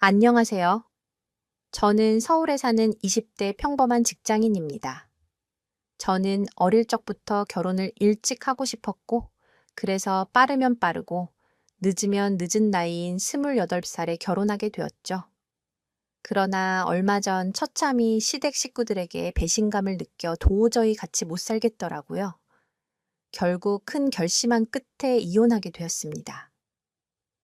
안녕하세요. 저는 서울에 사는 20대 평범한 직장인입니다. 저는 어릴 적부터 결혼을 일찍 하고 싶었고, 그래서 빠르면 빠르고, 늦으면 늦은 나이인 28살에 결혼하게 되었죠. 그러나 얼마 전 처참히 시댁 식구들에게 배신감을 느껴 도저히 같이 못 살겠더라고요. 결국 큰 결심한 끝에 이혼하게 되었습니다.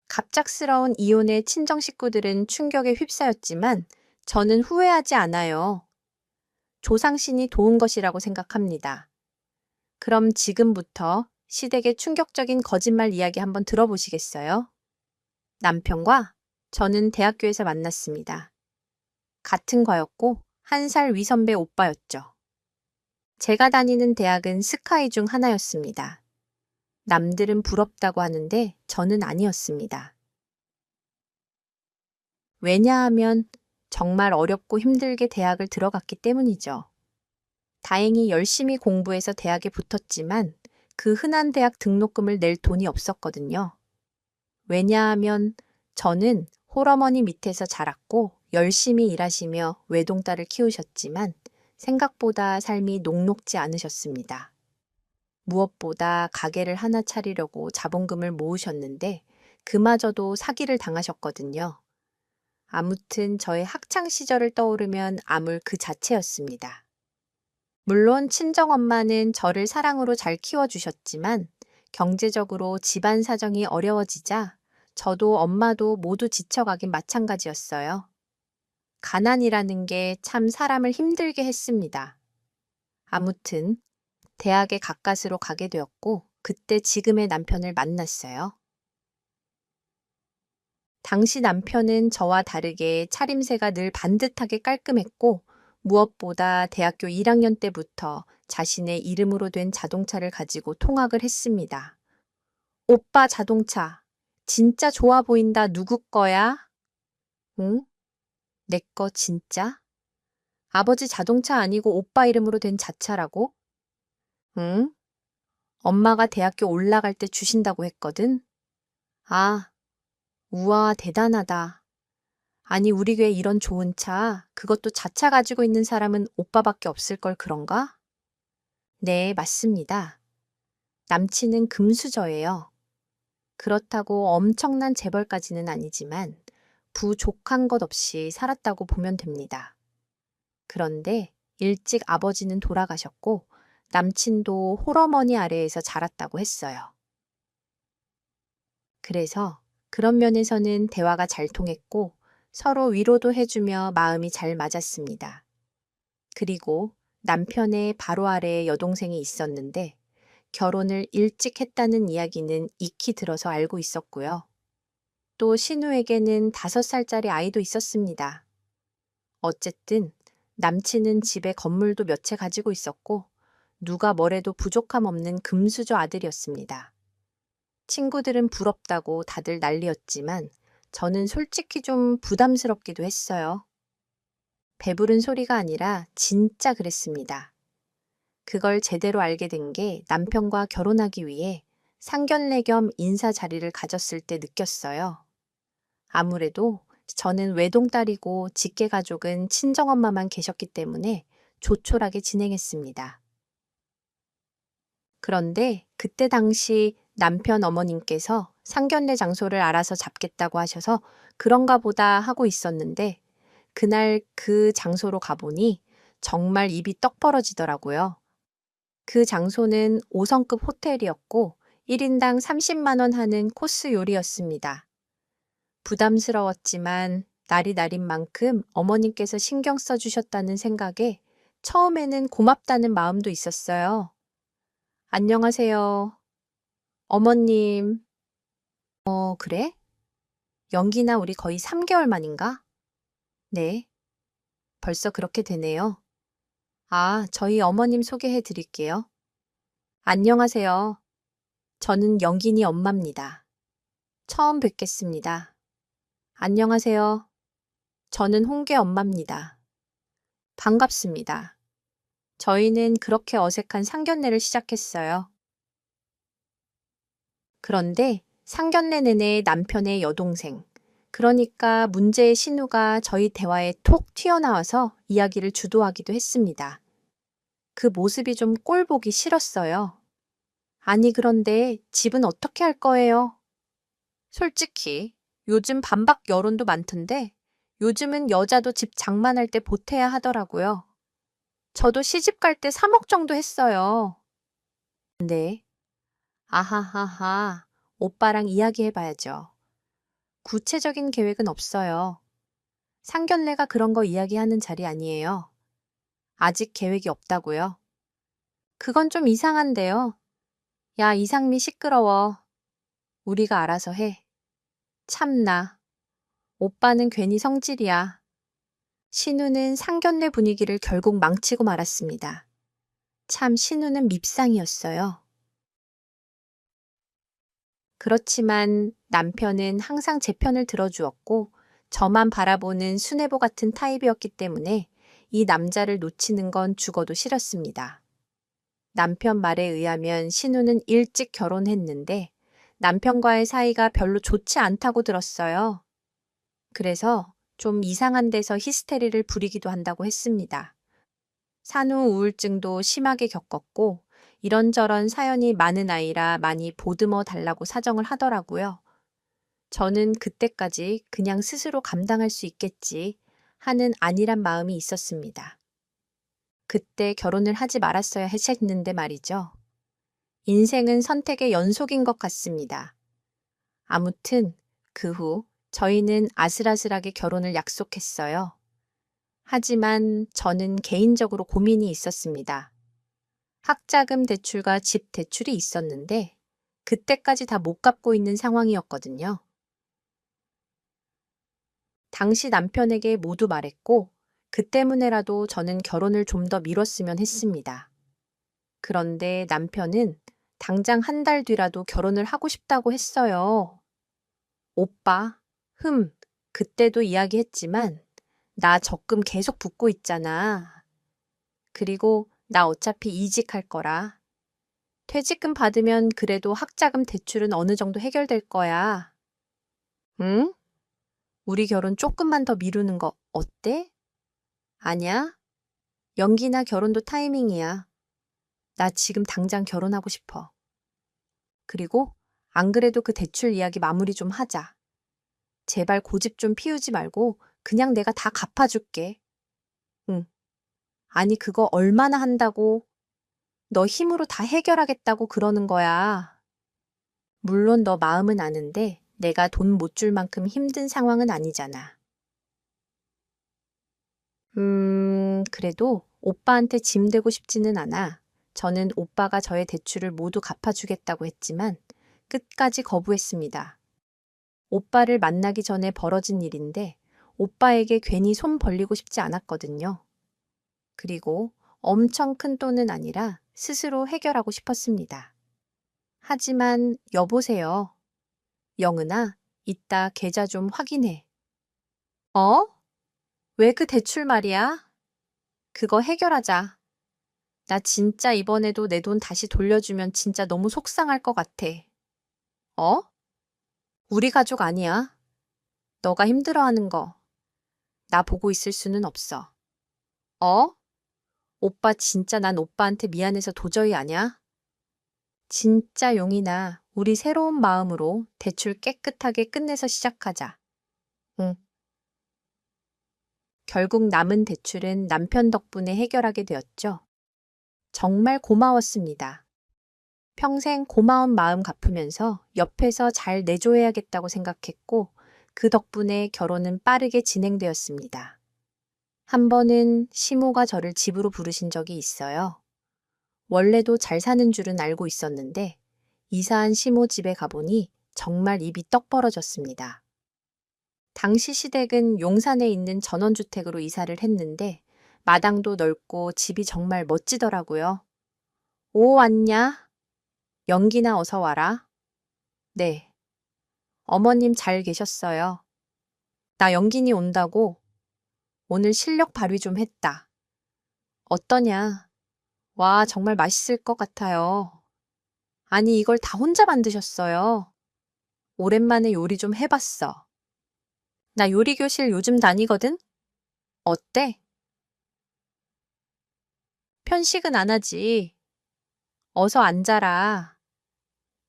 갑작스러운 이혼에 친정 식구들은 충격에 휩싸였지만 저는 후회하지 않아요. 조상신이 도운 것이라고 생각합니다. 그럼 지금부터 시댁의 충격적인 거짓말 이야기 한번 들어보시겠어요? 남편과 저는 대학교에서 만났습니다. 같은 과였고 1살 위선배 오빠였죠. 제가 다니는 대학은 스카이 중 하나였습니다. 남들은 부럽다고 하는데 저는 아니었습니다. 왜냐하면 정말 어렵고 힘들게 대학을 들어갔기 때문이죠. 다행히 열심히 공부해서 대학에 붙었지만 그 흔한 대학 등록금을 낼 돈이 없었거든요. 왜냐하면 저는 홀어머니 밑에서 자랐고 열심히 일하시며 외동딸을 키우셨지만 생각보다 삶이 녹록지 않으셨습니다. 무엇보다 가게를 하나 차리려고 자본금을 모으셨는데 그마저도 사기를 당하셨거든요. 아무튼 저의 학창 시절을 떠오르면 암울 그 자체였습니다. 물론 친정엄마는 저를 사랑으로 잘 키워주셨지만 경제적으로 집안 사정이 어려워지자 저도 엄마도 모두 지쳐가긴 마찬가지였어요. 가난이라는 게 참 사람을 힘들게 했습니다. 아무튼 대학에 가까스로 가게 되었고 그때 지금의 남편을 만났어요. 당시 남편은 저와 다르게 차림새가 늘 반듯하게 깔끔했고 무엇보다 대학교 1학년 때부터 자신의 이름으로 된 자동차를 가지고 통학을 했습니다. 오빠 자동차, 진짜 좋아 보인다. 누구 거야? 응? 내 거 진짜? 아버지 자동차 아니고 오빠 이름으로 된 자차라고? 응? 엄마가 대학교 올라갈 때 주신다고 했거든? 아, 우와, 대단하다. 아니, 우리 교회 이런 좋은 차, 그것도 자차 가지고 있는 사람은 오빠밖에 없을 걸 그런가? 네, 맞습니다. 남친은 금수저예요. 그렇다고 엄청난 재벌까지는 아니지만 부족한 것 없이 살았다고 보면 됩니다. 그런데 일찍 아버지는 돌아가셨고 남친도 홀어머니 아래에서 자랐다고 했어요. 그래서 그런 면에서는 대화가 잘 통했고 서로 위로도 해주며 마음이 잘 맞았습니다. 그리고 남편의 바로 아래에 여동생이 있었는데 결혼을 일찍 했다는 이야기는 익히 들어서 알고 있었고요. 또 신우에게는 5살짜리 아이도 있었습니다. 어쨌든 남친은 집에 건물도 몇 채 가지고 있었고 누가 뭐래도 부족함 없는 금수저 아들이었습니다. 친구들은 부럽다고 다들 난리였지만 저는 솔직히 좀 부담스럽기도 했어요. 배부른 소리가 아니라 진짜 그랬습니다. 그걸 제대로 알게 된 게 남편과 결혼하기 위해 상견례 겸 인사 자리를 가졌을 때 느꼈어요. 아무래도 저는 외동딸이고 직계 가족은 친정엄마만 계셨기 때문에 조촐하게 진행했습니다. 그런데 그때 당시 남편 어머님께서 상견례 장소를 알아서 잡겠다고 하셔서 그런가 보다 하고 있었는데 그날 그 장소로 가보니 정말 입이 떡 벌어지더라고요. 그 장소는 5성급 호텔이었고 1인당 30만 원 하는 코스 요리였습니다. 부담스러웠지만 날이 날인 만큼 어머님께서 신경 써주셨다는 생각에 처음에는 고맙다는 마음도 있었어요. 안녕하세요. 어머님. 그래? 연기나 우리 거의 3개월 만인가? 네. 벌써 그렇게 되네요. 아, 저희 어머님 소개해 드릴게요. 안녕하세요. 저는 영긴이 엄마입니다. 처음 뵙겠습니다. 안녕하세요. 저는 홍계 엄마입니다. 반갑습니다. 저희는 그렇게 어색한 상견례를 시작했어요. 그런데 상견례 내내 남편의 여동생, 그러니까 문제의 신우가 저희 대화에 톡 튀어나와서 이야기를 주도하기도 했습니다. 그 모습이 좀 꼴보기 싫었어요. 아니, 그런데 집은 어떻게 할 거예요? 솔직히 요즘 반박 여론도 많던데 요즘은 여자도 집 장만할 때 보태야 하더라고요. 저도 시집 갈 때 3억 정도 했어요. 네. 아하하하. 오빠랑 이야기해봐야죠. 구체적인 계획은 없어요. 상견례가 그런 거 이야기하는 자리 아니에요. 아직 계획이 없다고요. 그건 좀 이상한데요. 야, 이상미 시끄러워. 우리가 알아서 해. 참나. 오빠는 괜히 성질이야. 신우는 상견례 분위기를 결국 망치고 말았습니다. 참 신우는 밉상이었어요. 그렇지만 남편은 항상 제 편을 들어주었고 저만 바라보는 수뇌보 같은 타입이었기 때문에 이 남자를 놓치는 건 죽어도 싫었습니다. 남편 말에 의하면 신우는 일찍 결혼했는데 남편과의 사이가 별로 좋지 않다고 들었어요. 그래서 좀 이상한 데서 히스테리를 부리기도 한다고 했습니다. 산후 우울증도 심하게 겪었고 이런저런 사연이 많은 아이라 많이 보듬어 달라고 사정을 하더라고요. 저는 그때까지 그냥 스스로 감당할 수 있겠지 하는 안일한 마음이 있었습니다. 그때 결혼을 하지 말았어야 했는데 말이죠. 인생은 선택의 연속인 것 같습니다. 아무튼 그 후 저희는 아슬아슬하게 결혼을 약속했어요. 하지만 저는 개인적으로 고민이 있었습니다. 학자금 대출과 집 대출이 있었는데 그때까지 다 못 갚고 있는 상황이었거든요. 당시 남편에게 모두 말했고 그 때문에라도 저는 결혼을 좀 더 미뤘으면 했습니다. 그런데 남편은 당장 한 달 뒤라도 결혼을 하고 싶다고 했어요. 오빠, 그때도 이야기했지만 나 적금 계속 붓고 있잖아. 그리고 나 어차피 이직할 거라. 퇴직금 받으면 그래도 학자금 대출은 어느 정도 해결될 거야. 응? 우리 결혼 조금만 더 미루는 거 어때? 아냐? 연기나 결혼도 타이밍이야. 나 지금 당장 결혼하고 싶어. 그리고 안 그래도 그 대출 이야기 마무리 좀 하자. 제발 고집 좀 피우지 말고 그냥 내가 다 갚아줄게. 응. 아니, 그거 얼마나 한다고? 너 힘으로 다 해결하겠다고 그러는 거야. 물론 너 마음은 아는데 내가 돈 못 줄 만큼 힘든 상황은 아니잖아. 그래도 오빠한테 짐 되고 싶지는 않아. 저는 오빠가 저의 대출을 모두 갚아주겠다고 했지만 끝까지 거부했습니다. 오빠를 만나기 전에 벌어진 일인데 오빠에게 괜히 손 벌리고 싶지 않았거든요. 그리고 엄청 큰 돈은 아니라 스스로 해결하고 싶었습니다. 하지만 여보세요. 영은아, 이따 계좌 좀 확인해. 어? 왜 그 대출 말이야? 그거 해결하자. 나 진짜 이번에도 내 돈 다시 돌려주면 진짜 너무 속상할 것 같아. 어? 우리 가족 아니야. 너가 힘들어하는 거. 나 보고 있을 수는 없어. 어? 오빠 진짜 난 오빠한테 미안해서 도저히 아냐? 진짜 용이나 우리 새로운 마음으로 대출 깨끗하게 끝내서 시작하자. 응. 결국 남은 대출은 남편 덕분에 해결하게 되었죠. 정말 고마웠습니다. 평생 고마운 마음 갚으면서 옆에서 잘 내줘야겠다고 생각했고 그 덕분에 결혼은 빠르게 진행되었습니다. 한 번은 시모가 저를 집으로 부르신 적이 있어요. 원래도 잘 사는 줄은 알고 있었는데 이사한 시모 집에 가보니 정말 입이 떡 벌어졌습니다. 당시 시댁은 용산에 있는 전원주택으로 이사를 했는데 마당도 넓고 집이 정말 멋지더라고요. 오, 왔냐? 연기나 어서 와라. 네. 어머님 잘 계셨어요. 나 연기니 온다고. 오늘 실력 발휘 좀 했다. 어떠냐? 와, 정말 맛있을 것 같아요. 아니, 이걸 다 혼자 만드셨어요. 오랜만에 요리 좀 해봤어. 나 요리교실 요즘 다니거든? 어때? 편식은 안 하지. 어서 앉아라.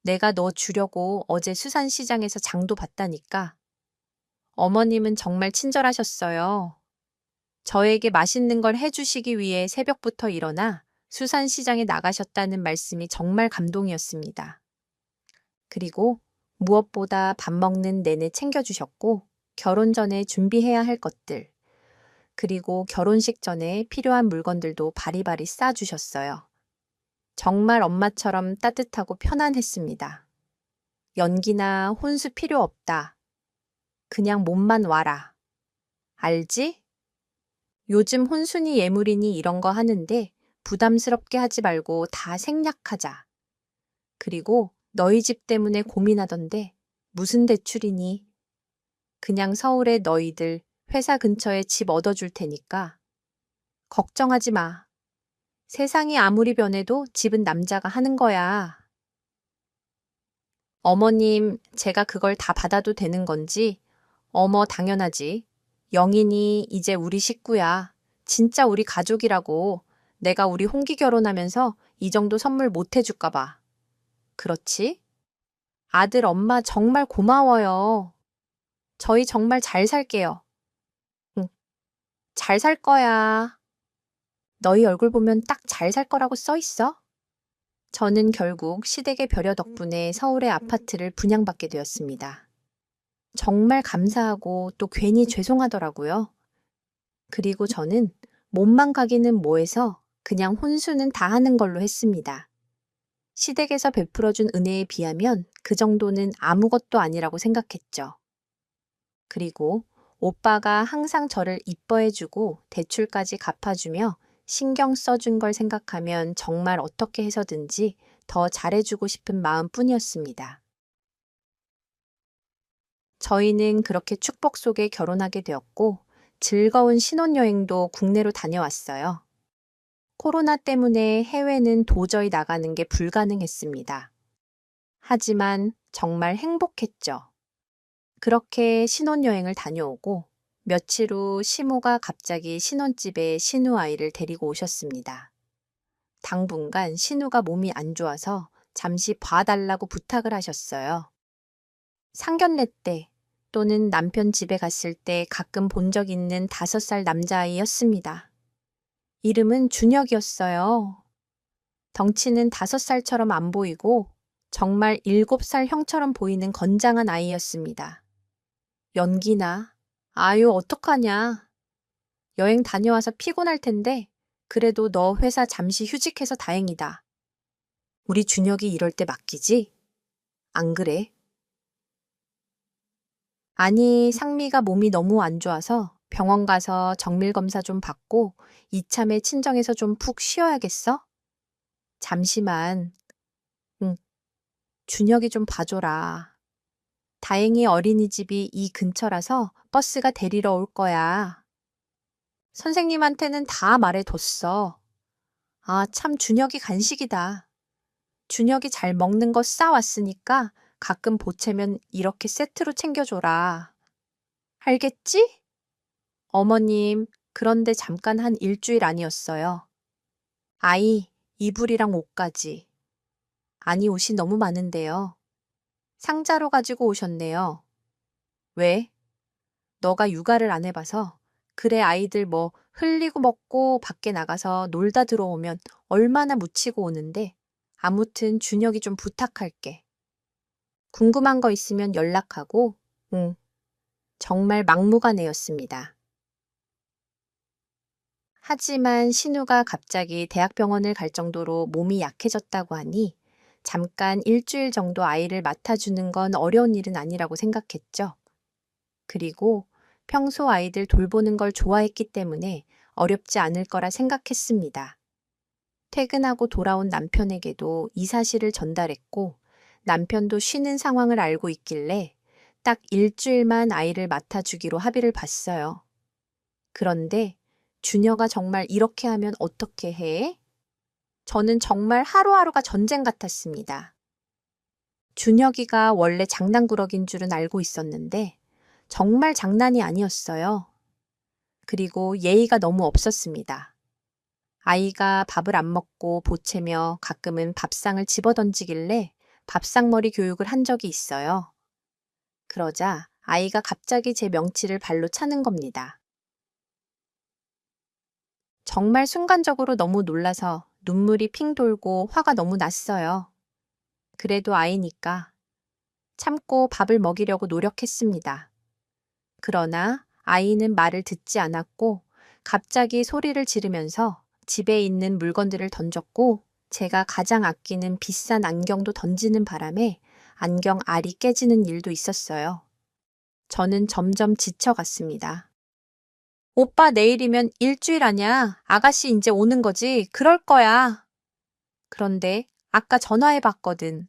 내가 너 주려고 어제 수산시장에서 장도 봤다니까. 어머님은 정말 친절하셨어요. 저에게 맛있는 걸 해주시기 위해 새벽부터 일어나 수산시장에 나가셨다는 말씀이 정말 감동이었습니다. 그리고 무엇보다 밥 먹는 내내 챙겨주셨고, 결혼 전에 준비해야 할 것들, 그리고 결혼식 전에 필요한 물건들도 바리바리 싸주셨어요. 정말 엄마처럼 따뜻하고 편안했습니다. 연기나 혼수 필요 없다. 그냥 몸만 와라. 알지? 요즘 혼순이 예물이니 이런 거 하는데 부담스럽게 하지 말고 다 생략하자. 그리고 너희 집 때문에 고민하던데 무슨 대출이니? 그냥 서울에 너희들 회사 근처에 집 얻어줄 테니까 걱정하지 마. 세상이 아무리 변해도 집은 남자가 하는 거야. 어머님, 제가 그걸 다 받아도 되는 건지? 어머, 당연하지. 영인이 이제 우리 식구야. 진짜 우리 가족이라고. 내가 우리 홍기 결혼하면서 이 정도 선물 못 해줄까 봐. 그렇지? 아들, 엄마 정말 고마워요. 저희 정말 잘 살게요. 응, 잘 살 거야. 너희 얼굴 보면 딱 잘 살 거라고 써 있어. 저는 결국 시댁의 배려 덕분에 서울의 아파트를 분양받게 되었습니다. 정말 감사하고 또 괜히 죄송하더라고요. 그리고 저는 몸만 가기는 뭐해서 그냥 혼수는 다 하는 걸로 했습니다. 시댁에서 베풀어준 은혜에 비하면 그 정도는 아무것도 아니라고 생각했죠. 그리고 오빠가 항상 저를 이뻐해주고 대출까지 갚아주며 신경 써준 걸 생각하면 정말 어떻게 해서든지 더 잘해주고 싶은 마음뿐이었습니다. 저희는 그렇게 축복 속에 결혼하게 되었고 즐거운 신혼여행도 국내로 다녀왔어요. 코로나 때문에 해외는 도저히 나가는 게 불가능했습니다. 하지만 정말 행복했죠. 그렇게 신혼여행을 다녀오고 며칠 후 시모가 갑자기 신혼집에 신우 아이를 데리고 오셨습니다. 당분간 신우가 몸이 안 좋아서 잠시 봐달라고 부탁을 하셨어요. 상견례 때 또는 남편 집에 갔을 때 가끔 본 적 있는 5살 남자아이였습니다. 이름은 준혁이었어요. 덩치는 5살처럼 안 보이고 정말 7살 형처럼 보이는 건장한 아이였습니다. 연기나, 아유, 어떡하냐. 여행 다녀와서 피곤할 텐데, 그래도 너 회사 잠시 휴직해서 다행이다. 우리 준혁이 이럴 때 맡기지? 안 그래? 아니, 상미가 몸이 너무 안 좋아서 병원 가서 정밀검사 좀 받고 이참에 친정에서 좀 푹 쉬어야겠어? 잠시만. 응, 준혁이 좀 봐줘라. 다행히 어린이집이 이 근처라서 버스가 데리러 올 거야. 선생님한테는 다 말해뒀어. 아, 참 준혁이 간식이다. 준혁이 잘 먹는 거 싸왔으니까 가끔 보채면 이렇게 세트로 챙겨줘라. 알겠지? 어머님, 그런데 잠깐 한 일주일 아니었어요. 아이, 이불이랑 옷까지. 아니, 옷이 너무 많은데요. 상자로 가지고 오셨네요. 왜? 너가 육아를 안 해봐서. 그래, 아이들 뭐 흘리고 먹고 밖에 나가서 놀다 들어오면 얼마나 묻히고 오는데. 아무튼 준혁이 좀 부탁할게. 궁금한 거 있으면 연락하고. 응, 정말 막무가내였습니다. 하지만 신우가 갑자기 대학병원을 갈 정도로 몸이 약해졌다고 하니 잠깐 일주일 정도 아이를 맡아주는 건 어려운 일은 아니라고 생각했죠. 그리고 평소 아이들 돌보는 걸 좋아했기 때문에 어렵지 않을 거라 생각했습니다. 퇴근하고 돌아온 남편에게도 이 사실을 전달했고 남편도 쉬는 상황을 알고 있길래 딱 일주일만 아이를 맡아주기로 합의를 봤어요. 그런데 준혁아 정말 이렇게 하면 어떻게 해? 저는 정말 하루하루가 전쟁 같았습니다. 준혁이가 원래 장난꾸러기인 줄은 알고 있었는데 정말 장난이 아니었어요. 그리고 예의가 너무 없었습니다. 아이가 밥을 안 먹고 보채며 가끔은 밥상을 집어던지길래 밥상머리 교육을 한 적이 있어요. 그러자 아이가 갑자기 제 명치를 발로 차는 겁니다. 정말 순간적으로 너무 놀라서 눈물이 핑 돌고 화가 너무 났어요. 그래도 아이니까 참고 밥을 먹이려고 노력했습니다. 그러나 아이는 말을 듣지 않았고 갑자기 소리를 지르면서 집에 있는 물건들을 던졌고 제가 가장 아끼는 비싼 안경도 던지는 바람에 안경 알이 깨지는 일도 있었어요. 저는 점점 지쳐갔습니다. 오빠 내일이면 일주일 아냐? 아가씨 이제 오는 거지? 그럴 거야. 그런데 아까 전화해 봤거든.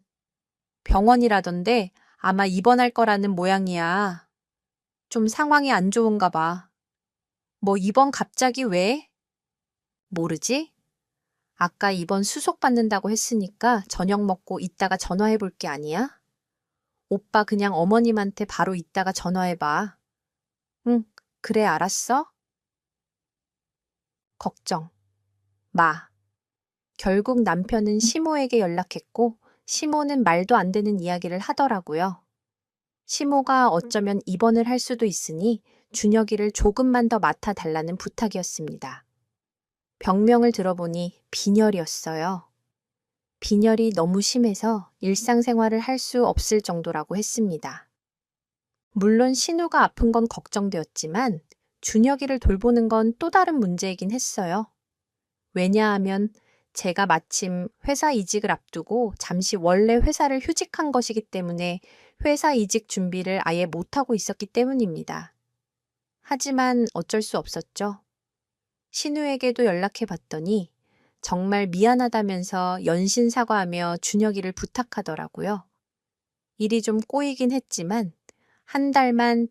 병원이라던데 아마 입원할 거라는 모양이야. 좀 상황이 안 좋은가 봐. 뭐 입원 갑자기 왜? 모르지? 아까 입원 수속 받는다고 했으니까 저녁 먹고 이따가 전화해 볼 게 아니야? 오빠 그냥 어머님한테 바로 이따가 전화해 봐. 응, 그래 알았어? 걱정 마. 결국 남편은 시모에게 연락했고 시모는 말도 안 되는 이야기를 하더라고요. 시모가 어쩌면 입원을 할 수도 있으니 준혁이를 조금만 더 맡아달라는 부탁이었습니다. 병명을 들어보니 빈혈이었어요. 빈혈이 너무 심해서 일상생활을 할 수 없을 정도라고 했습니다. 물론 신우가 아픈 건 걱정되었지만 준혁이를 돌보는 건 또 다른 문제이긴 했어요. 왜냐하면 제가 마침 회사 이직을 앞두고 잠시 원래 회사를 휴직한 것이기 때문에 회사 이직 준비를 아예 못하고 있었기 때문입니다. 하지만 어쩔 수 없었죠. 신우에게도 연락해 봤더니 정말 미안하다면서 연신 사과하며 준혁이를 부탁하더라고요. 일이 좀 꼬이긴 했지만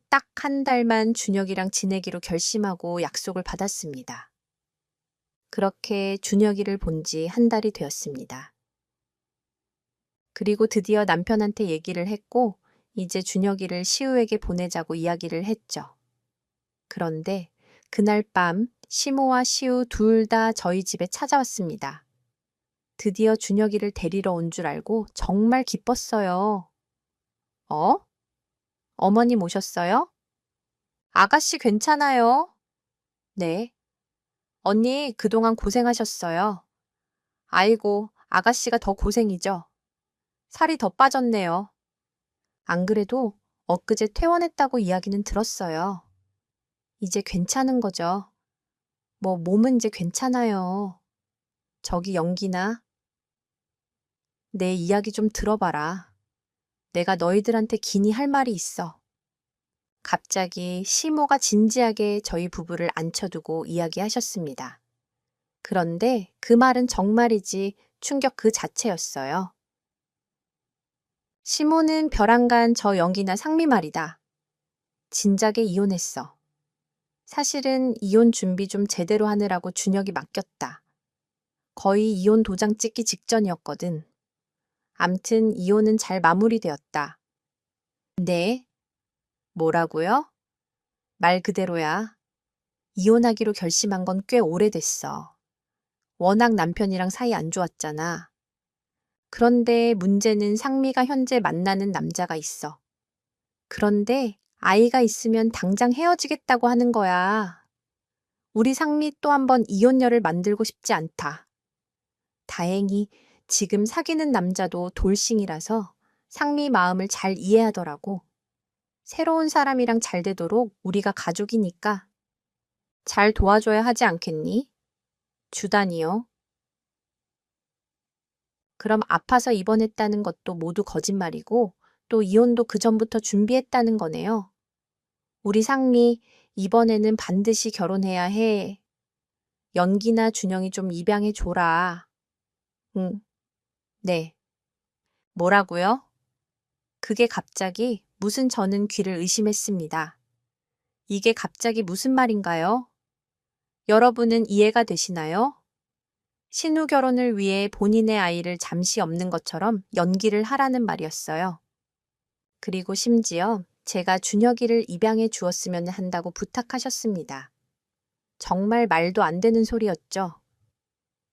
딱 한 달만 준혁이랑 지내기로 결심하고 약속을 받았습니다. 그렇게 준혁이를 본 지 한 달이 되었습니다. 그리고 드디어 남편한테 얘기를 했고 이제 준혁이를 시우에게 보내자고 이야기를 했죠. 그런데 그날 밤 시모와 시우 둘 다 저희 집에 찾아왔습니다. 드디어 준혁이를 데리러 온 줄 알고 정말 기뻤어요. 어? 어머님 오셨어요? 아가씨 괜찮아요? 네. 언니 그동안 고생하셨어요. 아이고, 아가씨가 더 고생이죠. 살이 더 빠졌네요. 안 그래도 엊그제 퇴원했다고 이야기는 들었어요. 이제 괜찮은 거죠. 뭐 몸은 이제 괜찮아요. 저기 연기나 내 이야기 좀 들어봐라. 내가 너희들한테 기니 할 말이 있어. 갑자기 시모가 진지하게 저희 부부를 앉혀두고 이야기하셨습니다. 그런데 그 말은 정말이지 충격 그 자체였어요. 시모는 벼랑간 저 연기나 상미 말이다. 진작에 이혼했어. 사실은 이혼 준비 좀 제대로 하느라고 준혁이 맡겼다. 거의 이혼 도장 찍기 직전이었거든. 암튼 이혼은 잘 마무리되었다. 네? 뭐라고요? 말 그대로야. 이혼하기로 결심한 건 꽤 오래됐어. 워낙 남편이랑 사이 안 좋았잖아. 그런데 문제는 상미가 현재 만나는 남자가 있어. 그런데 아이가 있으면 당장 헤어지겠다고 하는 거야. 우리 상미 또 한 번 이혼녀를 만들고 싶지 않다. 다행히 지금 사귀는 남자도 돌싱이라서 상미 마음을 잘 이해하더라고. 새로운 사람이랑 잘 되도록 우리가 가족이니까 잘 도와줘야 하지 않겠니? 주단이요. 그럼 아파서 입원했다는 것도 모두 거짓말이고 또 이혼도 그 전부터 준비했다는 거네요. 우리 상미 이번에는 반드시 결혼해야 해. 연기나 준영이 좀 입양해 줘라. 응, 네. 뭐라고요? 그게 갑자기 무슨 저는 귀를 의심했습니다. 이게 갑자기 무슨 말인가요? 여러분은 이해가 되시나요? 신우 결혼을 위해 본인의 아이를 잠시 없는 것처럼 연기를 하라는 말이었어요. 그리고 심지어 제가 준혁이를 입양해 주었으면 한다고 부탁하셨습니다. 정말 말도 안 되는 소리였죠.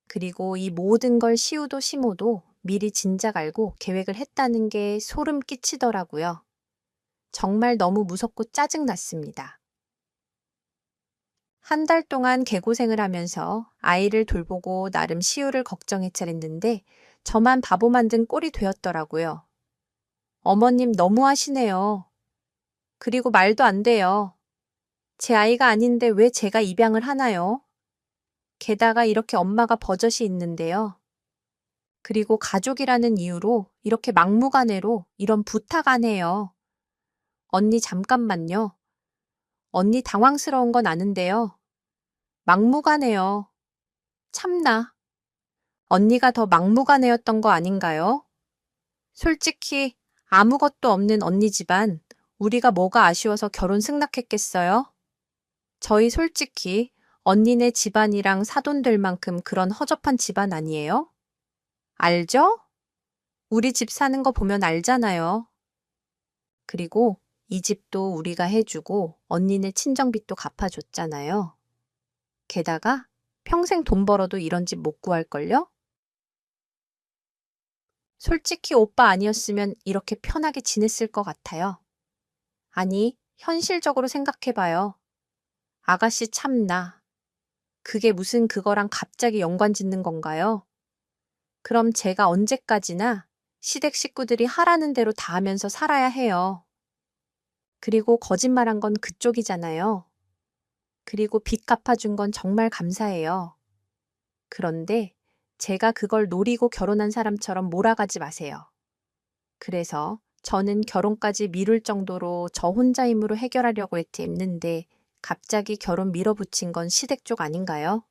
그리고 이 모든 걸 시우도 시모도 미리 진작 알고 계획을 했다는 게 소름 끼치더라고요. 정말 너무 무섭고 짜증났습니다. 한 달 동안 개고생을 하면서 아이를 돌보고 나름 시우를 걱정해 차렸는데 저만 바보 만든 꼴이 되었더라고요. 어머님 너무하시네요. 그리고 말도 안 돼요. 제 아이가 아닌데 왜 제가 입양을 하나요? 게다가 이렇게 엄마가 버젓이 있는데요. 그리고 가족이라는 이유로 이렇게 막무가내로 이런 부탁 안 해요. 언니 잠깐만요. 언니 당황스러운 건 아는데요. 막무가내요. 참나. 언니가 더 막무가내였던 거 아닌가요? 솔직히 아무것도 없는 언니 집안, 우리가 뭐가 아쉬워서 결혼 승낙했겠어요? 저희 솔직히 언니네 집안이랑 사돈될 만큼 그런 허접한 집안 아니에요? 알죠? 우리 집 사는 거 보면 알잖아요. 그리고 이 집도 우리가 해주고 언니네 친정빚도 갚아줬잖아요. 게다가 평생 돈 벌어도 이런 집 못 구할걸요? 솔직히 오빠 아니었으면 이렇게 편하게 지냈을 것 같아요. 아니, 현실적으로 생각해봐요. 아가씨 참나. 그게 무슨 그거랑 갑자기 연관 짓는 건가요? 그럼 제가 언제까지나 시댁 식구들이 하라는 대로 다 하면서 살아야 해요. 그리고 거짓말한 건 그쪽이잖아요. 그리고 빚 갚아준 건 정말 감사해요. 그런데 제가 그걸 노리고 결혼한 사람처럼 몰아가지 마세요. 그래서 저는 결혼까지 미룰 정도로 저 혼자 힘으로 해결하려고 했는데 갑자기 결혼 밀어붙인 건 시댁 쪽 아닌가요?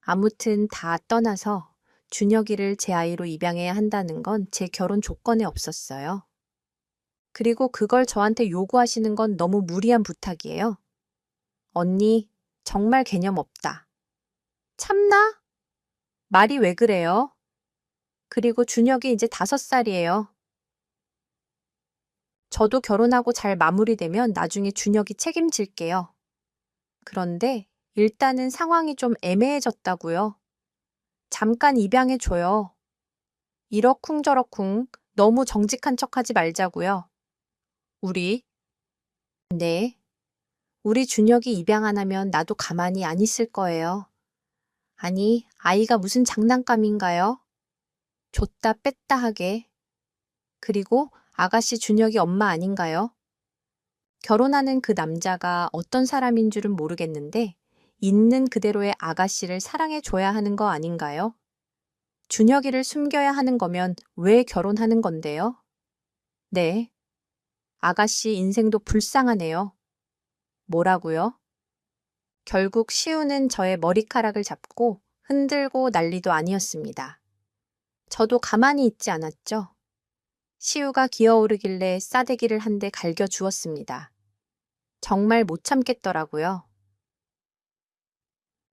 아무튼 다 떠나서 준혁이를 제 아이로 입양해야 한다는 건 제 결혼 조건에 없었어요. 그리고 그걸 저한테 요구하시는 건 너무 무리한 부탁이에요. 언니, 정말 개념 없다. 참나? 말이 왜 그래요? 그리고 준혁이 이제 5살이에요. 저도 결혼하고 잘 마무리되면 나중에 준혁이 책임질게요. 그런데 일단은 상황이 좀 애매해졌다고요. 잠깐 입양해줘요. 이러쿵저러쿵 너무 정직한 척하지 말자고요. 네. 우리 준혁이 입양 안 하면 나도 가만히 안 있을 거예요. 아니, 아이가 무슨 장난감인가요? 줬다 뺐다 하게. 그리고 아가씨 준혁이 엄마 아닌가요? 결혼하는 그 남자가 어떤 사람인 줄은 모르겠는데 있는 그대로의 아가씨를 사랑해 줘야 하는 거 아닌가요? 준혁이를 숨겨야 하는 거면 왜 결혼하는 건데요? 네. 아가씨 인생도 불쌍하네요. 뭐라고요? 결국 시우는 저의 머리카락을 잡고 흔들고 난리도 아니었습니다. 저도 가만히 있지 않았죠. 시우가 기어오르길래 싸대기를 한 대 갈겨 주었습니다. 정말 못 참겠더라고요.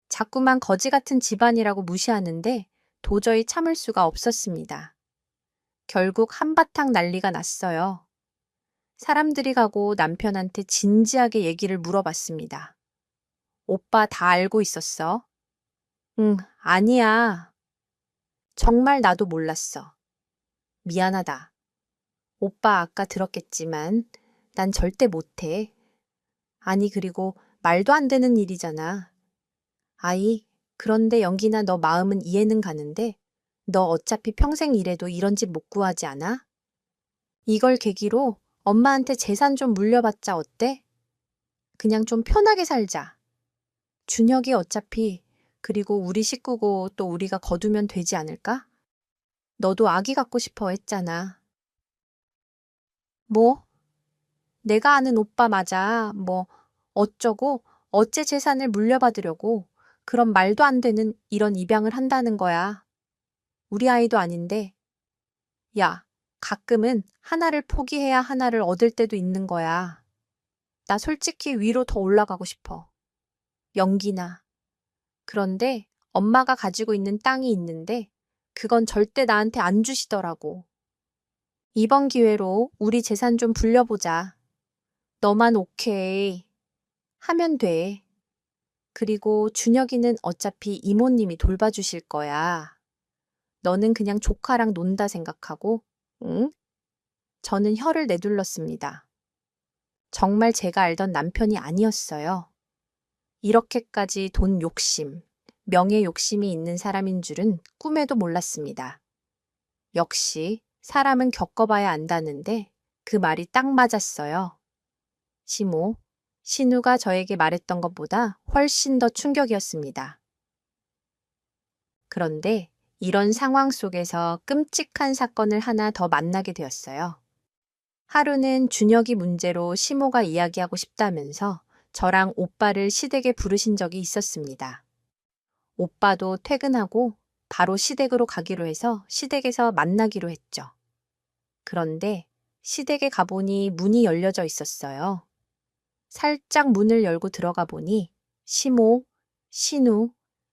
자꾸만 거지 같은 집안이라고 무시하는데 도저히 참을 수가 없었습니다. 결국 한바탕 난리가 났어요. 사람들이 가고 남편한테 진지하게 얘기를 물어봤습니다. 오빠 다 알고 있었어? 응, 아니야. 정말 나도 몰랐어. 미안하다. 오빠 아까 들었겠지만 난 절대 못해. 아니 그리고 말도 안 되는 일이잖아. 아이, 그런데 영기나 너 마음은 이해는 가는데 너 어차피 평생 일해도 이런 집 못 구하지 않아? 이걸 계기로 엄마한테 재산 좀 물려받자 어때? 그냥 좀 편하게 살자. 준혁이 어차피 그리고 우리 식구고 또 우리가 거두면 되지 않을까? 너도 아기 갖고 싶어 했잖아. 뭐? 내가 아는 오빠 맞아. 뭐 어쩌고 어째 재산을 물려받으려고 그런 말도 안 되는 이런 입양을 한다는 거야. 우리 아이도 아닌데. 야, 가끔은 하나를 포기해야 하나를 얻을 때도 있는 거야. 나 솔직히 위로 더 올라가고 싶어. 연기나. 그런데 엄마가 가지고 있는 땅이 있는데 그건 절대 나한테 안 주시더라고. 이번 기회로 우리 재산 좀 불려보자. 너만 오케이 하면 돼. 그리고 준혁이는 어차피 이모님이 돌봐주실 거야. 너는 그냥 조카랑 논다 생각하고, 응? 저는 혀를 내둘렀습니다. 정말 제가 알던 남편이 아니었어요. 이렇게까지 돈 욕심, 명예 욕심이 있는 사람인 줄은 꿈에도 몰랐습니다. 역시 사람은 겪어봐야 안다는데 그 말이 딱 맞았어요. 시모, 신우가 저에게 말했던 것보다 훨씬 더 충격이었습니다. 그런데 이런 상황 속에서 끔찍한 사건을 하나 더 만나게 되었어요. 하루는 준혁이 문제로 시모가 이야기하고 싶다면서 저랑 오빠를 시댁에 부르신 적이 있었습니다. 오빠도 퇴근하고 바로 시댁으로 가기로 해서 시댁에서 만나기로 했죠. 그런데 시댁에 가보니 문이 열려져 있었어요. 살짝 문을 열고 들어가 보니 시모, 신우,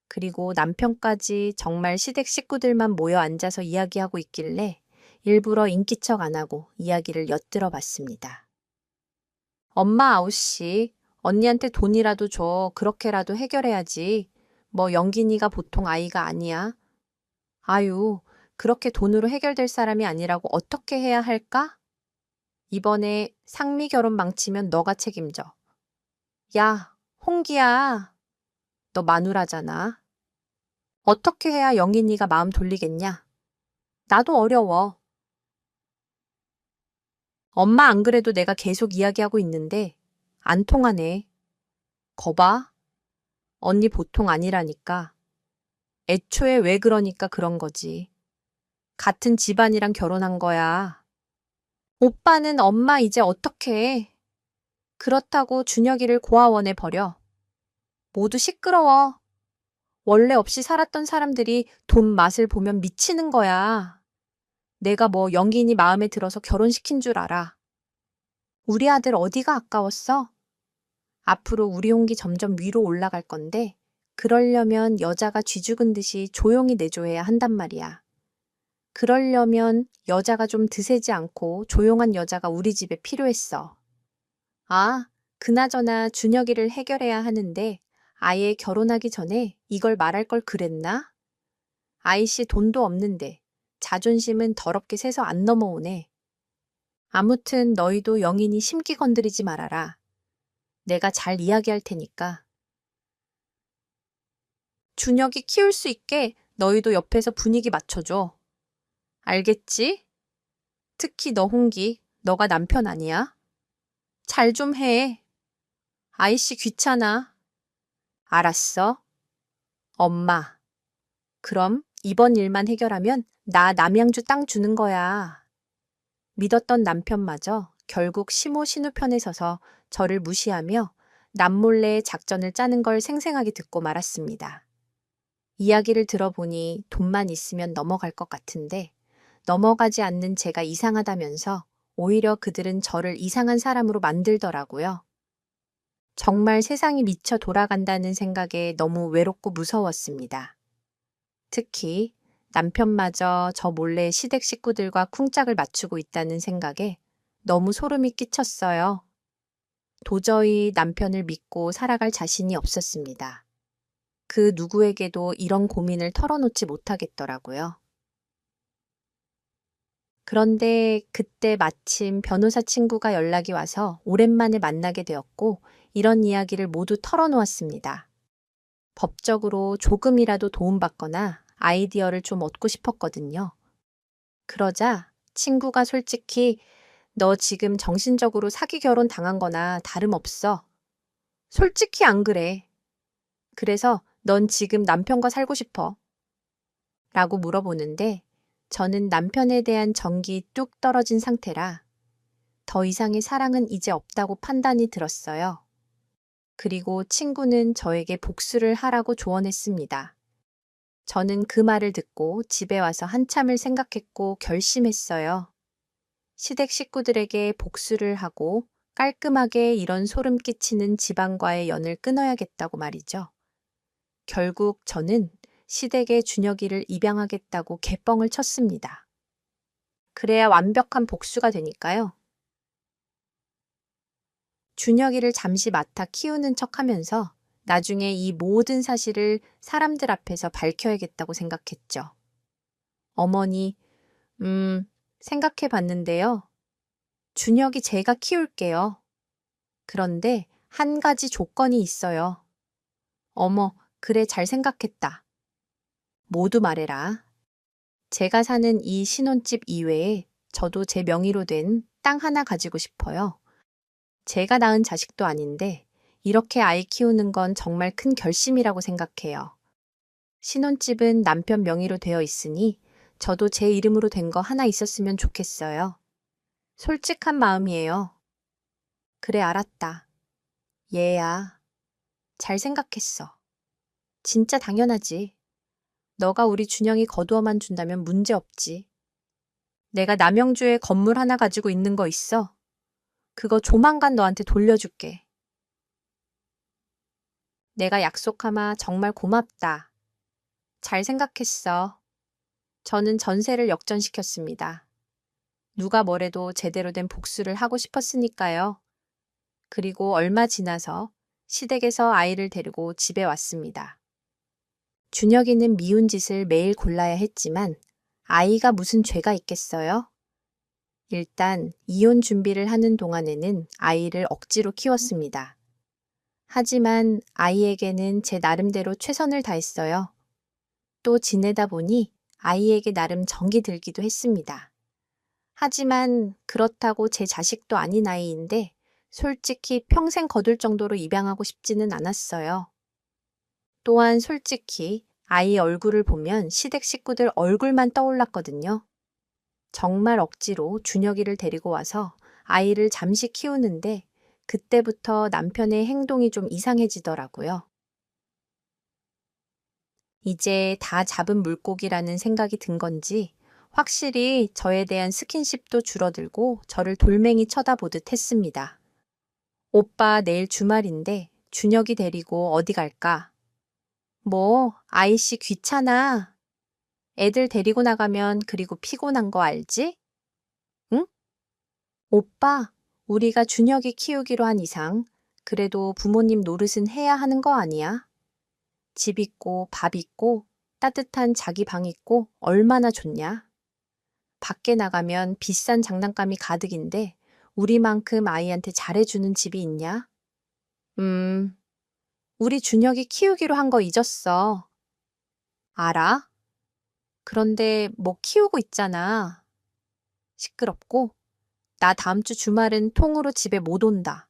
그리고 남편까지 정말 시댁 식구들만 모여 앉아서 이야기하고 있길래 일부러 인기척 안 하고 이야기를 엿들어 봤습니다. 엄마 아우씨, 언니한테 돈이라도 줘. 그렇게라도 해결해야지. 뭐 영gin이가 보통 아이가 아니야. 아유, 그렇게 돈으로 해결될 사람이 아니라고 어떻게 해야 할까? 이번에 상미 결혼 망치면 너가 책임져. 야, 홍기야. 너 마누라잖아. 어떻게 해야 영인이가 마음 돌리겠냐? 나도 어려워. 엄마 안 그래도 내가 계속 이야기하고 있는데 안 통하네. 거봐. 언니 보통 아니라니까. 애초에 왜 그러니까 그런 거지. 같은 집안이랑 결혼한 거야. 오빠는 엄마 이제 어떻게 해? 그렇다고 준혁이를 고아원에 버려. 모두 시끄러워. 원래 없이 살았던 사람들이 돈 맛을 보면 미치는 거야. 내가 뭐 영gin이 마음에 들어서 결혼시킨 줄 알아. 우리 아들 어디가 아까웠어? 앞으로 우리 홍기 점점 위로 올라갈 건데 그러려면 여자가 쥐죽은 듯이 조용히 내조해야 한단 말이야. 그러려면 여자가 좀 드세지 않고 조용한 여자가 우리 집에 필요했어. 아, 그나저나 준혁이를 해결해야 하는데 아예 결혼하기 전에 이걸 말할 걸 그랬나? 아이씨 돈도 없는데 자존심은 더럽게 새서 안 넘어오네. 아무튼 너희도 영인이 심기 건드리지 말아라. 내가 잘 이야기할 테니까. 준혁이 키울 수 있게 너희도 옆에서 분위기 맞춰줘. 알겠지? 특히 너 홍기, 너가 남편 아니야? 잘 좀 해. 아이씨 귀찮아. 알았어. 엄마. 그럼 이번 일만 해결하면 나 남양주 땅 주는 거야. 믿었던 남편마저 결국 시모 신우 편에 서서 저를 무시하며 남몰래 작전을 짜는 걸 생생하게 듣고 말았습니다. 이야기를 들어보니 돈만 있으면 넘어갈 것 같은데 넘어가지 않는 제가 이상하다면서 오히려 그들은 저를 이상한 사람으로 만들더라고요. 정말 세상이 미쳐 돌아간다는 생각에 너무 외롭고 무서웠습니다. 특히 남편마저 저 몰래 시댁 식구들과 쿵짝을 맞추고 있다는 생각에 너무 소름이 끼쳤어요. 도저히 남편을 믿고 살아갈 자신이 없었습니다. 그 누구에게도 이런 고민을 털어놓지 못하겠더라고요. 그런데 그때 마침 변호사 친구가 연락이 와서 오랜만에 만나게 되었고 이런 이야기를 모두 털어놓았습니다. 법적으로 조금이라도 도움받거나 아이디어를 좀 얻고 싶었거든요. 그러자 친구가 솔직히 너 지금 정신적으로 사기 결혼 당한 거나 다름없어. 솔직히 안 그래. 그래서 넌 지금 남편과 살고 싶어. 라고 물어보는데 저는 남편에 대한 정이 뚝 떨어진 상태라 더 이상의 사랑은 이제 없다고 판단이 들었어요. 그리고 친구는 저에게 복수를 하라고 조언했습니다. 저는 그 말을 듣고 집에 와서 한참을 생각했고 결심했어요. 시댁 식구들에게 복수를 하고 깔끔하게 이런 소름 끼치는 집안과의 연을 끊어야겠다고 말이죠. 결국 저는 시댁의 준혁이를 입양하겠다고 개뻥을 쳤습니다. 그래야 완벽한 복수가 되니까요. 준혁이를 잠시 맡아 키우는 척하면서 나중에 이 모든 사실을 사람들 앞에서 밝혀야겠다고 생각했죠. 어머니, 생각해 봤는데요. 준혁이 제가 키울게요. 그런데 한 가지 조건이 있어요. 어머, 그래, 잘 생각했다. 모두 말해라. 제가 사는 이 신혼집 이외에 저도 제 명의로 된 땅 하나 가지고 싶어요. 제가 낳은 자식도 아닌데 이렇게 아이 키우는 건 정말 큰 결심이라고 생각해요. 신혼집은 남편 명의로 되어 있으니 저도 제 이름으로 된 거 하나 있었으면 좋겠어요. 솔직한 마음이에요. 그래, 알았다. 얘야, 잘 생각했어. 진짜 당연하지. 너가 우리 준영이 거두어만 준다면 문제 없지. 내가 남영주에 건물 하나 가지고 있는 거 있어. 그거 조만간 너한테 돌려줄게. 내가 약속하마 정말 고맙다. 잘 생각했어. 저는 전세를 역전시켰습니다. 누가 뭐래도 제대로 된 복수를 하고 싶었으니까요. 그리고 얼마 지나서 시댁에서 아이를 데리고 집에 왔습니다. 준혁이는 미운 짓을 매일 골라야 했지만 아이가 무슨 죄가 있겠어요? 일단 이혼 준비를 하는 동안에는 아이를 억지로 키웠습니다. 하지만 아이에게는 제 나름대로 최선을 다했어요. 또 지내다 보니 아이에게 나름 정이 들기도 했습니다. 하지만 그렇다고 제 자식도 아닌 아이인데 솔직히 평생 거둘 정도로 입양하고 싶지는 않았어요. 또한 솔직히 아이 얼굴을 보면 시댁 식구들 얼굴만 떠올랐거든요. 정말 억지로 준혁이를 데리고 와서 아이를 잠시 키우는데 그때부터 남편의 행동이 좀 이상해지더라고요. 이제 다 잡은 물고기라는 생각이 든 건지 확실히 저에 대한 스킨십도 줄어들고 저를 돌멩이 쳐다보듯 했습니다. 오빠 내일 주말인데 준혁이 데리고 어디 갈까? 뭐, 아이씨 귀찮아. 애들 데리고 나가면 그리고 피곤한 거 알지? 응? 오빠, 우리가 준혁이 키우기로 한 이상 그래도 부모님 노릇은 해야 하는 거 아니야? 집 있고 밥 있고 따뜻한 자기 방 있고 얼마나 좋냐? 밖에 나가면 비싼 장난감이 가득인데 우리만큼 아이한테 잘해주는 집이 있냐? 우리 준혁이 키우기로 한 거 잊었어. 알아? 그런데 뭐 키우고 있잖아. 시끄럽고 나 다음 주 주말은 통으로 집에 못 온다.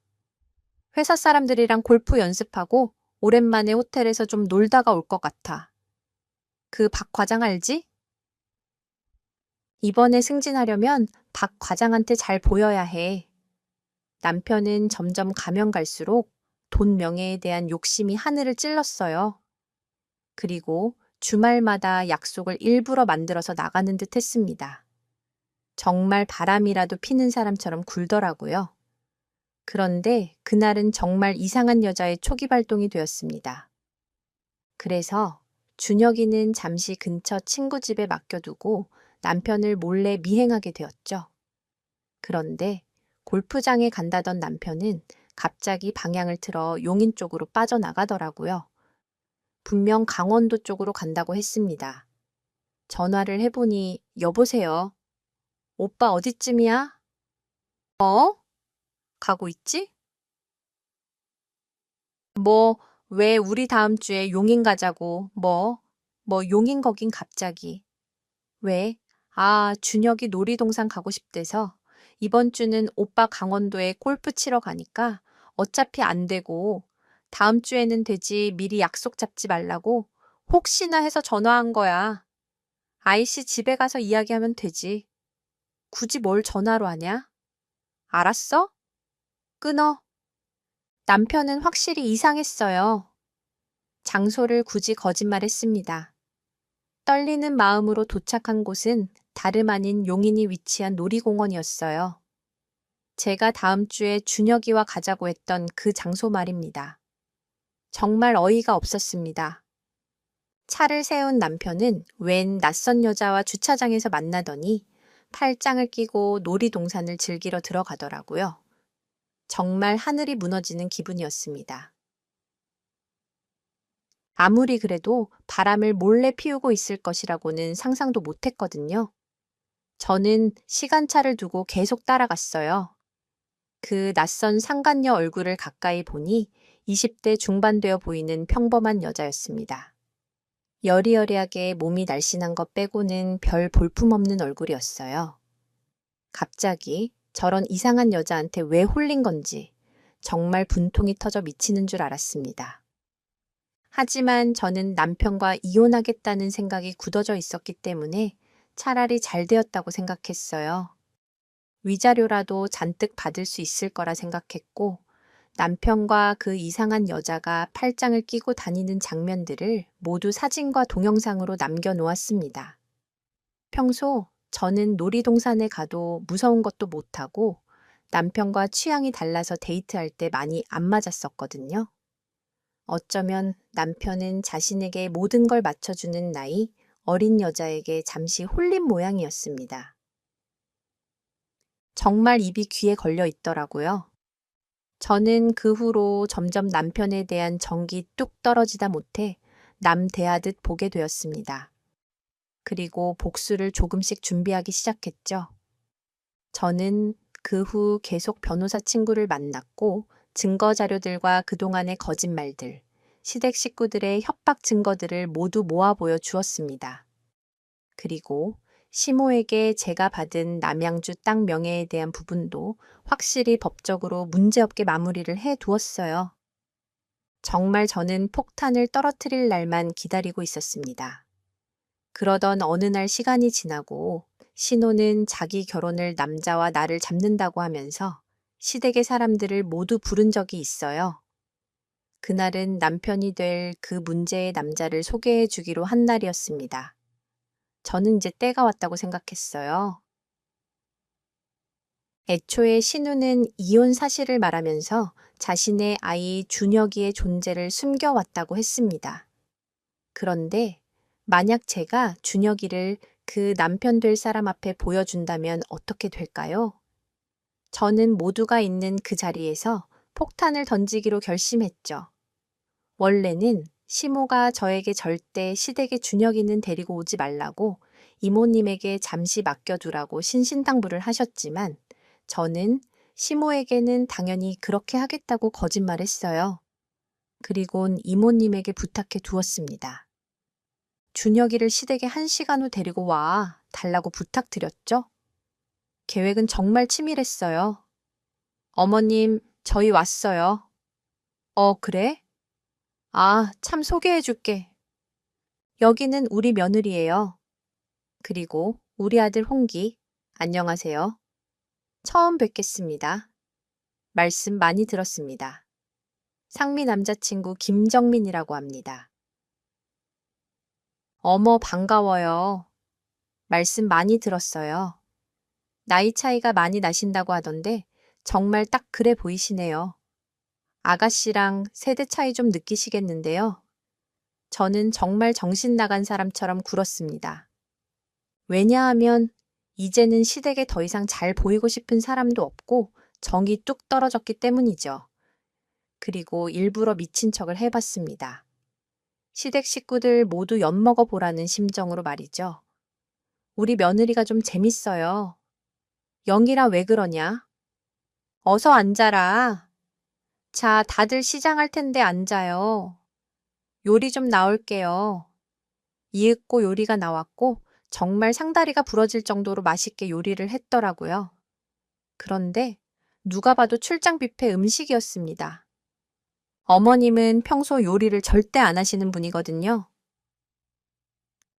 회사 사람들이랑 골프 연습하고 오랜만에 호텔에서 좀 놀다가 올 것 같아. 그 박 과장 알지? 이번에 승진하려면 박 과장한테 잘 보여야 해. 남편은 점점 가면 갈수록 돈 명예에 대한 욕심이 하늘을 찔렀어요. 그리고 주말마다 약속을 일부러 만들어서 나가는 듯 했습니다. 정말 바람이라도 피는 사람처럼 굴더라고요. 그런데 그날은 정말 이상한 여자의 초기 발동이 되었습니다. 그래서 준혁이는 잠시 근처 친구 집에 맡겨두고 남편을 몰래 미행하게 되었죠. 그런데 골프장에 간다던 남편은 갑자기 방향을 틀어 용인 쪽으로 빠져나가더라고요. 분명 강원도 쪽으로 간다고 했습니다. 전화를 해보니 여보세요. 오빠 어디쯤이야? 가고 있지? 뭐, 왜 우리 다음 주에 용인 가자고, 용인 거긴 갑자기. 왜? 아, 준혁이 놀이동산 가고 싶대서 이번 주는 오빠 강원도에 골프 치러 가니까 어차피 안 되고 다음 주에는 되지 미리 약속 잡지 말라고 혹시나 해서 전화한 거야. 아이씨 집에 가서 이야기하면 되지. 굳이 뭘 전화로 하냐? 알았어? 끊어. 남편은 확실히 이상했어요. 장소를 굳이 거짓말했습니다. 떨리는 마음으로 도착한 곳은 다름 아닌 용인이 위치한 놀이공원이었어요. 제가 다음 주에 준혁이와 가자고 했던 그 장소 말입니다. 정말 어이가 없었습니다. 차를 세운 남편은 웬 낯선 여자와 주차장에서 만나더니 팔짱을 끼고 놀이동산을 즐기러 들어가더라고요. 정말 하늘이 무너지는 기분이었습니다. 아무리 그래도 바람을 몰래 피우고 있을 것이라고는 상상도 못했거든요. 저는 시간차를 두고 계속 따라갔어요. 그 낯선 상간녀 얼굴을 가까이 보니 20대 중반 되어 보이는 평범한 여자였습니다. 여리여리하게 몸이 날씬한 것 빼고는 별 볼품없는 얼굴이었어요. 갑자기 저런 이상한 여자한테 왜 홀린 건지 정말 분통이 터져 미치는 줄 알았습니다. 하지만 저는 남편과 이혼하겠다는 생각이 굳어져 있었기 때문에 차라리 잘 되었다고 생각했어요. 위자료라도 잔뜩 받을 수 있을 거라 생각했고, 남편과 그 이상한 여자가 팔짱을 끼고 다니는 장면들을 모두 사진과 동영상으로 남겨놓았습니다. 평소 저는 놀이동산에 가도 무서운 것도 못하고 남편과 취향이 달라서 데이트할 때 많이 안 맞았었거든요. 어쩌면 남편은 자신에게 모든 걸 맞춰주는 나이, 어린 여자에게 잠시 홀린 모양이었습니다. 정말 입이 귀에 걸려 있더라고요. 저는 그 후로 점점 남편에 대한 정이 뚝 떨어지다 못해 남 대하듯 보게 되었습니다. 그리고 복수를 조금씩 준비하기 시작했죠. 저는 그 후 계속 변호사 친구를 만났고 증거 자료들과 그동안의 거짓말들, 시댁 식구들의 협박 증거들을 모두 모아 보여 주었습니다. 그리고 시모에게 제가 받은 남양주 땅 명예에 대한 부분도 확실히 법적으로 문제없게 마무리를 해 두었어요. 정말 저는 폭탄을 떨어뜨릴 날만 기다리고 있었습니다. 그러던 어느 날 시간이 지나고 신호는 자기 결혼을 남자와 나를 잡는다고 하면서 시댁의 사람들을 모두 부른 적이 있어요. 그날은 남편이 될 그 문제의 남자를 소개해 주기로 한 날이었습니다. 저는 이제 때가 왔다고 생각했어요. 애초에 신우는 이혼 사실을 말하면서 자신의 아이 준혁이의 존재를 숨겨왔다고 했습니다. 그런데 만약 제가 준혁이를 그 남편 될 사람 앞에 보여준다면 어떻게 될까요? 저는 모두가 있는 그 자리에서 폭탄을 던지기로 결심했죠. 원래는 시모가 저에게 절대 시댁에 준혁이는 데리고 오지 말라고 이모님에게 잠시 맡겨두라고 신신당부를 하셨지만 저는 시모에게는 당연히 그렇게 하겠다고 거짓말했어요. 그리곤 이모님에게 부탁해 두었습니다. 준혁이를 시댁에 1시간 후 데리고 와 달라고 부탁드렸죠. 계획은 정말 치밀했어요. 어머님, 저희 왔어요. 그래? 아, 참 소개해 줄게. 여기는 우리 며느리예요. 그리고 우리 아들 홍기. 안녕하세요. 처음 뵙겠습니다. 말씀 많이 들었습니다. 상미 남자친구 김정민이라고 합니다. 어머, 반가워요. 말씀 많이 들었어요. 나이 차이가 많이 나신다고 하던데 정말 딱 그래 보이시네요. 아가씨랑 세대 차이 좀 느끼시겠는데요. 저는 정말 정신 나간 사람처럼 굴었습니다. 왜냐하면 이제는 시댁에 더 이상 잘 보이고 싶은 사람도 없고 정이 뚝 떨어졌기 때문이죠. 그리고 일부러 미친 척을 해봤습니다. 시댁 식구들 모두 엿먹어 보라는 심정으로 말이죠. 우리 며느리가 좀 재밌어요. 영희라 왜 그러냐? 어서 앉아라. 자, 다들 시장할 텐데 앉아요. 요리 좀 나올게요. 이윽고 요리가 나왔고 정말 상다리가 부러질 정도로 맛있게 요리를 했더라고요. 그런데 누가 봐도 출장 뷔페 음식이었습니다. 어머님은 평소 요리를 절대 안 하시는 분이거든요.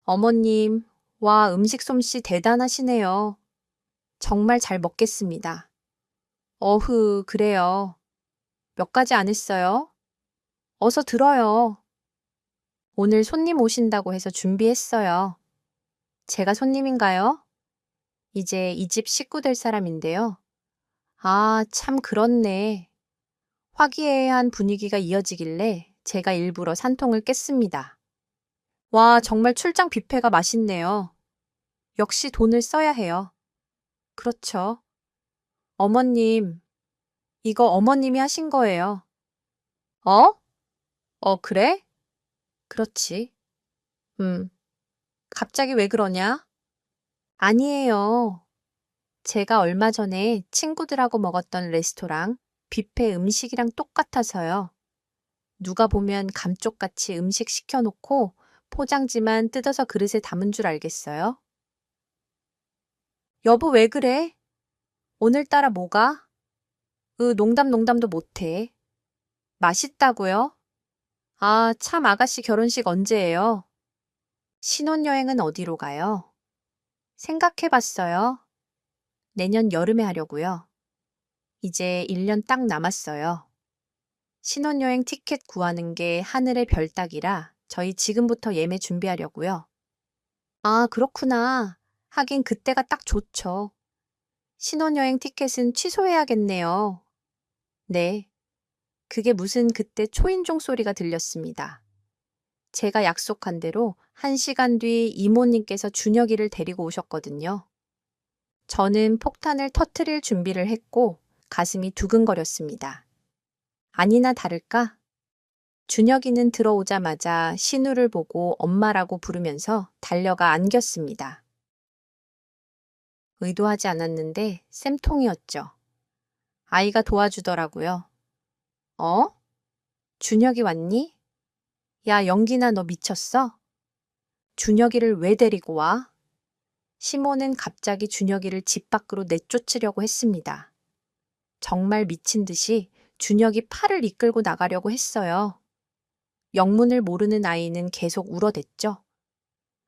어머님, 와, 음식 솜씨 대단하시네요. 정말 잘 먹겠습니다. 어흐, 그래요. 몇 가지 안 했어요? 어서 들어요. 오늘 손님 오신다고 해서 준비했어요. 제가 손님인가요? 이제 이 집 식구 될 사람인데요. 아, 참 그렇네. 화기애애한 분위기가 이어지길래 제가 일부러 산통을 깼습니다. 와, 정말 출장 뷔페가 맛있네요. 역시 돈을 써야 해요. 그렇죠. 어머님, 이거 어머님이 하신 거예요. 어? 그래? 그렇지. 음, 갑자기 왜 그러냐? 아니에요. 제가 얼마 전에 친구들하고 먹었던 레스토랑 뷔페 음식이랑 똑같아서요. 누가 보면 감쪽같이 음식 시켜놓고 포장지만 뜯어서 그릇에 담은 줄 알겠어요? 여보, 왜 그래? 오늘따라 뭐가? 농담도 못해. 맛있다고요? 아, 참 아가씨 결혼식 언제예요? 신혼여행은 어디로 가요? 생각해봤어요. 내년 여름에 하려고요. 이제 1년 딱 남았어요. 신혼여행 티켓 구하는 게 하늘의 별 따기라 저희 지금부터 예매 준비하려고요. 아, 그렇구나. 하긴 그때가 딱 좋죠. 신혼여행 티켓은 취소해야겠네요. 네. 그게 무슨 그때 초인종 소리가 들렸습니다. 제가 약속한 대로 1시간 뒤 이모님께서 준혁이를 데리고 오셨거든요. 저는 폭탄을 터트릴 준비를 했고 가슴이 두근거렸습니다. 아니나 다를까? 준혁이는 들어오자마자 신우를 보고 엄마라고 부르면서 달려가 안겼습니다. 의도하지 않았는데 쌤통이었죠. 아이가 도와주더라고요. 어? 준혁이 왔니? 야, 영기나 너 미쳤어? 준혁이를 왜 데리고 와? 시모는 갑자기 준혁이를 집 밖으로 내쫓으려고 했습니다. 정말 미친 듯이 준혁이 팔을 이끌고 나가려고 했어요. 영문을 모르는 아이는 계속 울어댔죠.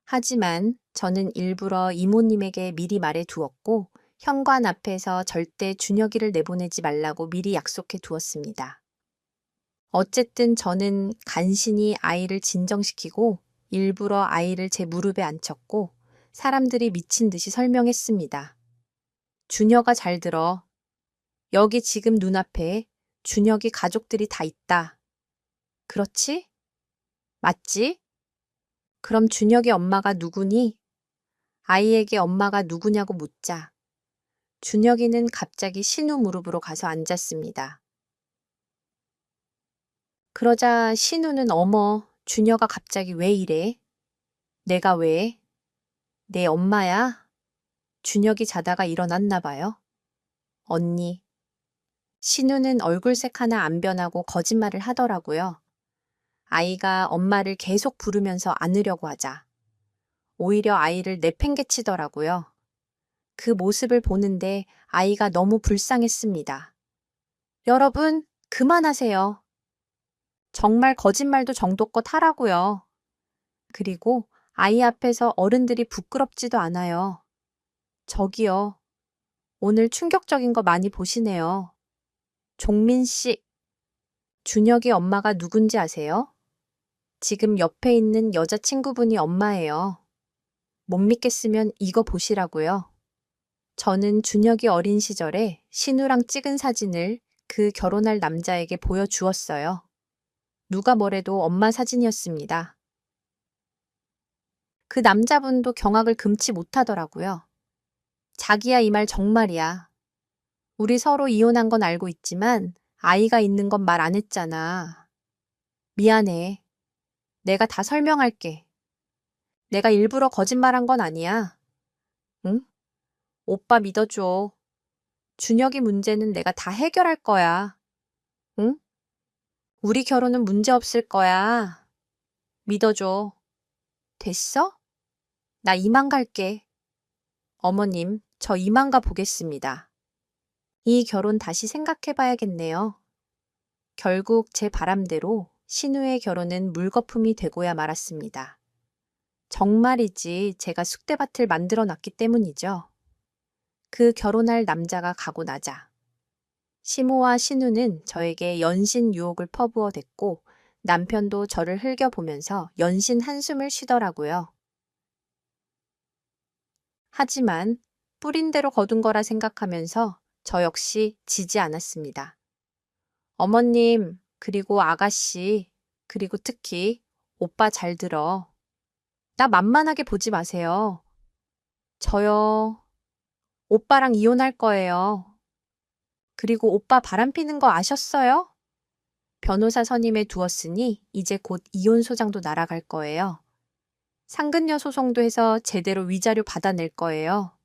하지만 저는 일부러 이모님에게 미리 말해 두었고 현관 앞에서 절대 준혁이를 내보내지 말라고 미리 약속해 두었습니다. 어쨌든 저는 간신히 아이를 진정시키고 일부러 아이를 제 무릎에 앉혔고 사람들이 미친 듯이 설명했습니다. 준혁아 잘 들어. 여기 지금 눈앞에 준혁이 가족들이 다 있다. 그렇지? 맞지? 그럼 준혁이 엄마가 누구니? 아이에게 엄마가 누구냐고 묻자. 준혁이는 갑자기 신우 무릎으로 가서 앉았습니다. 그러자 신우는 어머, 준혁아 갑자기 왜 이래? 내가 왜? 내 엄마야? 준혁이 자다가 일어났나 봐요. 언니. 신우는 얼굴색 하나 안 변하고 거짓말을 하더라고요. 아이가 엄마를 계속 부르면서 안으려고 하자. 오히려 아이를 내팽개치더라고요. 그 모습을 보는데 아이가 너무 불쌍했습니다. 여러분, 그만하세요. 정말 거짓말도 정도껏 하라고요. 그리고 아이 앞에서 어른들이 부끄럽지도 않아요. 저기요. 오늘 충격적인 거 많이 보시네요. 종민 씨, 준혁이 엄마가 누군지 아세요? 지금 옆에 있는 여자친구분이 엄마예요. 못 믿겠으면 이거 보시라고요. 저는 준혁이 어린 시절에 신우랑 찍은 사진을 그 결혼할 남자에게 보여주었어요. 누가 뭐래도 엄마 사진이었습니다. 그 남자분도 경악을 금치 못하더라고요. 자기야, 이 말 정말이야. 우리 서로 이혼한 건 알고 있지만 아이가 있는 건 말 안 했잖아. 미안해. 내가 다 설명할게. 내가 일부러 거짓말한 건 아니야. 응? 오빠 믿어줘. 준혁이 문제는 내가 다 해결할 거야. 응? 우리 결혼은 문제 없을 거야. 믿어줘. 됐어? 나 이만 갈게. 어머님, 저 이만 가 보겠습니다. 이 결혼 다시 생각해 봐야겠네요. 결국 제 바람대로 신우의 결혼은 물거품이 되고야 말았습니다. 정말이지 제가 쑥대밭을 만들어 놨기 때문이죠. 그 결혼할 남자가 가고 나자 시모와 신우는 저에게 연신 유혹을 퍼부어 댔고 남편도 저를 흘겨보면서 연신 한숨을 쉬더라고요. 하지만 뿌린 대로 거둔 거라 생각하면서 저 역시 지지 않았습니다. 어머님, 그리고 아가씨, 그리고 특히 오빠 잘 들어. 나 만만하게 보지 마세요. 저요, 오빠랑 이혼할 거예요. 그리고 오빠 바람 피는 거 아셨어요? 변호사 선임에 두었으니 이제 곧 이혼 소장도 날아갈 거예요. 상근녀 소송도 해서 제대로 위자료 받아낼 거예요.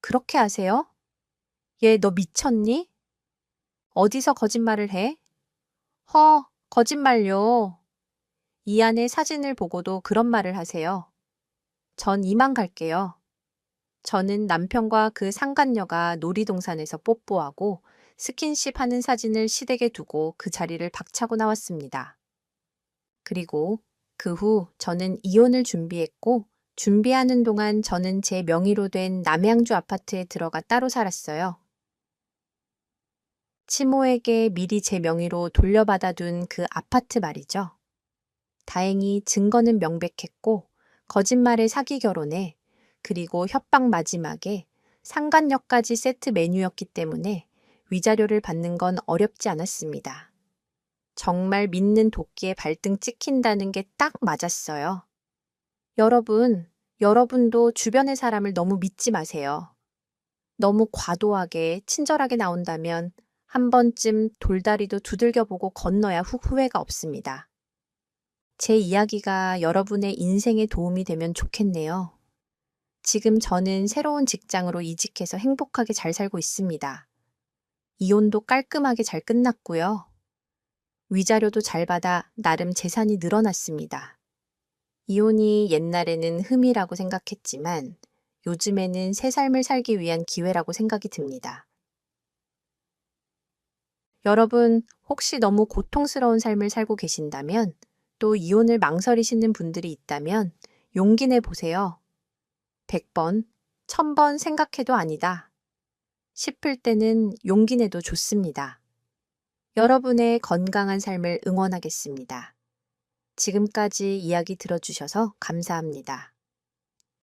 그렇게 하세요? 얘 너 미쳤니? 어디서 거짓말을 해? 거짓말요. 이 안의 사진을 보고도 그런 말을 하세요. 전 이만 갈게요. 저는 남편과 그 상간녀가 놀이동산에서 뽀뽀하고 스킨십 하는 사진을 시댁에 두고 그 자리를 박차고 나왔습니다. 그리고 그 후 저는 이혼을 준비했고 준비하는 동안 저는 제 명의로 된 남양주 아파트에 들어가 따로 살았어요. 치모에게 미리 제 명의로 돌려받아둔 그 아파트 말이죠. 다행히 증거는 명백했고 거짓말의 사기 결혼에 그리고 협박 마지막에 상간녀까지 세트 메뉴였기 때문에 위자료를 받는 건 어렵지 않았습니다. 정말 믿는 도끼에 발등 찍힌다는 게 딱 맞았어요. 여러분도 주변의 사람을 너무 믿지 마세요. 너무 과도하게, 친절하게 나온다면 한 번쯤 돌다리도 두들겨보고 건너야 후회가 없습니다. 제 이야기가 여러분의 인생에 도움이 되면 좋겠네요. 지금 저는 새로운 직장으로 이직해서 행복하게 잘 살고 있습니다. 이혼도 깔끔하게 잘 끝났고요. 위자료도 잘 받아 나름 재산이 늘어났습니다. 이혼이 옛날에는 흠이라고 생각했지만 요즘에는 새 삶을 살기 위한 기회라고 생각이 듭니다. 여러분, 혹시 너무 고통스러운 삶을 살고 계신다면 또 이혼을 망설이시는 분들이 있다면 용기 내 보세요. 100번, 1000번 생각해도 아니다 싶을 때는 용기 내도 좋습니다. 여러분의 건강한 삶을 응원하겠습니다. 지금까지 이야기 들어주셔서 감사합니다.